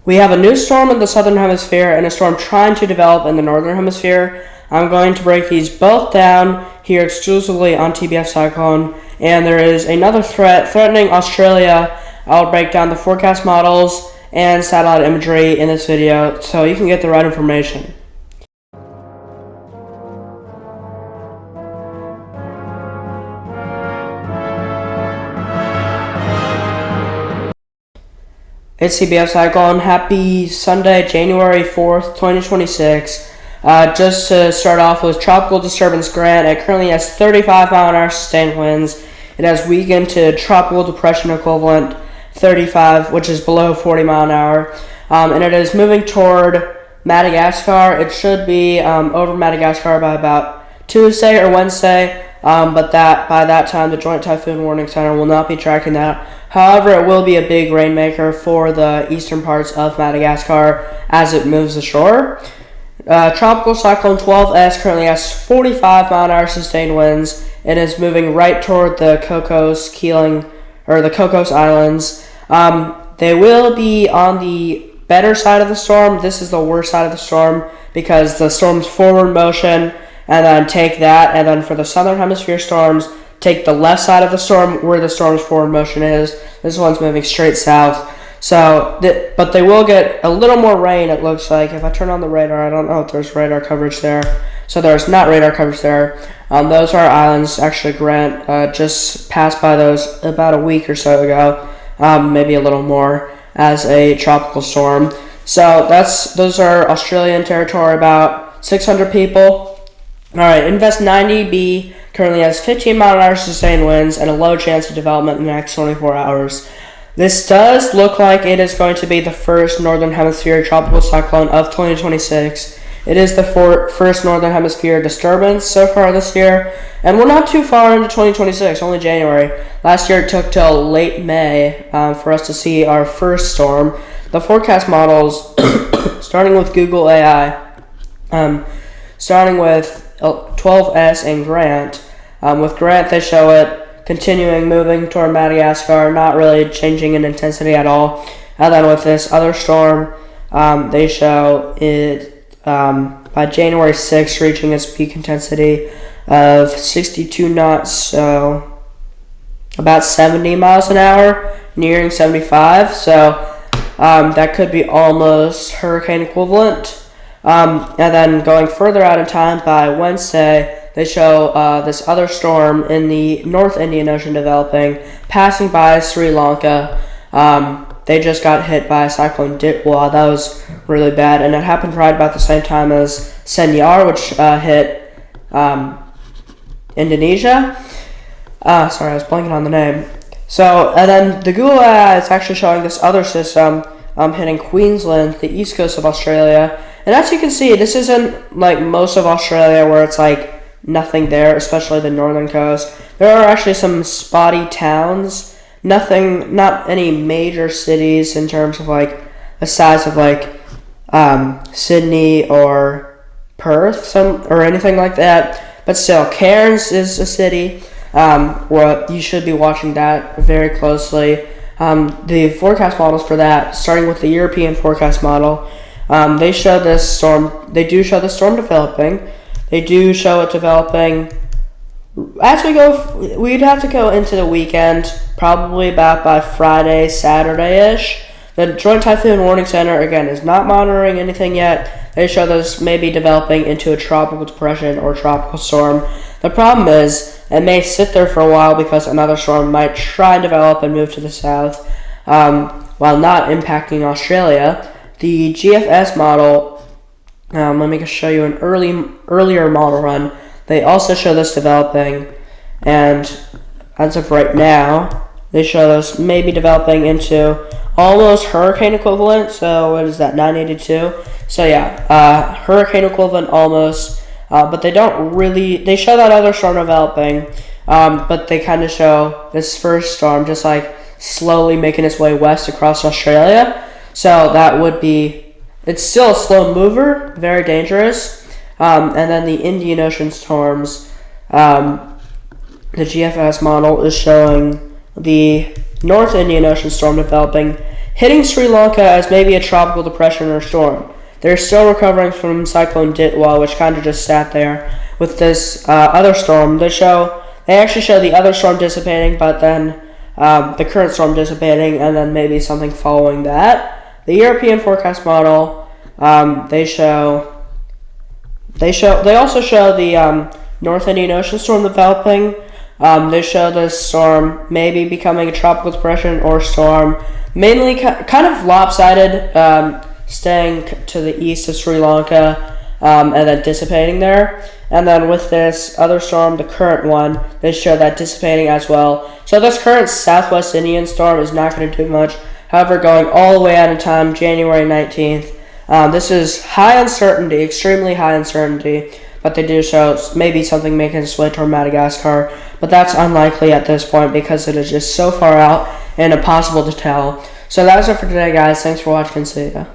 We have a new storm in the southern hemisphere and a storm trying to develop in the northern hemisphere. I'm going to break these both down here exclusively on TBF Cyclone. And there is another threat threatening Australia. I'll break down the forecast models and satellite imagery in this video so you can get the right information. It's TBF Cyclone. Happy Sunday, January 4th, 2026. Just to start off with Tropical Disturbance Grant, it currently has 35 mile an hour sustained winds. It has weakened to Tropical Depression Equivalent 35, which is below 40 mile an hour. And it is moving toward Madagascar. It should be over Madagascar by about Tuesday or Wednesday. But by that time, the Joint Typhoon Warning Center will not be tracking that. However, it will be a big rainmaker for the eastern parts of Madagascar as it moves ashore. Tropical Cyclone 12S currently has 45 mile an hour sustained winds. It is moving right toward the Cocos Islands. They will be on the better side of the storm. This is the worst side of the storm because the storm's forward motion, and then take that, and then for the southern hemisphere storms, take the left side of the storm where the storm's forward motion is. This one's moving straight south. But they will get a little more rain, it looks like. If I turn on the radar, I don't know if there's radar coverage there. So there's not radar coverage there. Those are islands. Actually, Grant just passed by those about a week or so ago, maybe a little more, as a tropical storm. So those are Australian territory, about 600 people. Alright, Invest 90B currently has 15 mile an hour sustained winds and a low chance of development in the next 24 hours. This does look like it is going to be the first northern hemisphere tropical cyclone of 2026. It is the first northern hemisphere disturbance so far this year, and we're not too far into 2026, only January. Last year it took till late May for us to see our first storm. The forecast models, starting with Google AI, starting with 12S and Grant. With Grant, they show it continuing moving toward Madagascar, not really changing in intensity at all. And then with this other storm, they show it by January 6th reaching its peak intensity of 62 knots, so about 70 miles an hour, nearing 75. So that could be almost hurricane equivalent. And then going further out in time, by Wednesday, they show this other storm in the North Indian Ocean developing, passing by Sri Lanka. They just got hit by Cyclone Ditwa. That was really bad, and it happened right about the same time as Senyar, which hit Indonesia. Sorry, I was blanking on the name. So, and then the Google AI is actually showing this other system hitting Queensland, the east coast of Australia. And as you can see, this isn't like most of Australia where it's like nothing there, especially the northern coast. There are actually some spotty towns, not any major cities in terms of like the size of like Sydney or Perth, or anything like that. But still, Cairns is a city where you should be watching that very closely. The forecast models for that, starting with the European forecast model, they show this storm. They do show the storm developing. They do show it developing as we go. We'd have to go into the weekend, probably about by Friday, Saturday-ish. The Joint Typhoon Warning Center, again, is not monitoring anything yet. They show this may be developing into a tropical depression or tropical storm. The problem is it may sit there for a while because another storm might try and develop and move to the south while not impacting Australia. The GFS model, let me just show you an earlier model run. They also show this developing, and as of right now, they show this maybe developing into almost hurricane equivalent. So what is that, 982? So yeah, hurricane equivalent almost. But they show that other storm developing, but they kind of show this first storm just like slowly making its way west across Australia. So that would be, it's still a slow mover, very dangerous. And then the Indian Ocean storms, the GFS model is showing the North Indian Ocean storm developing hitting Sri Lanka as maybe a tropical depression or storm. They're still recovering from Cyclone Ditwa, which kind of just sat there with this other storm. They actually show the other storm dissipating, but then the current storm dissipating, and then maybe something following that. The European forecast model, they also show the North Indian Ocean storm developing. They show this storm maybe becoming a tropical depression or storm, mainly kind of lopsided, staying to the east of Sri Lanka, and then dissipating there. And then with this other storm, the current one, they show that dissipating as well. So this current Southwest Indian storm is not going to do much. However, going all the way out in time, January 19th, this is high uncertainty, extremely high uncertainty, but they do show maybe something making its way toward Madagascar, but that's unlikely at this point because it is just so far out and impossible to tell. So that was it for today, guys. Thanks for watching. See ya.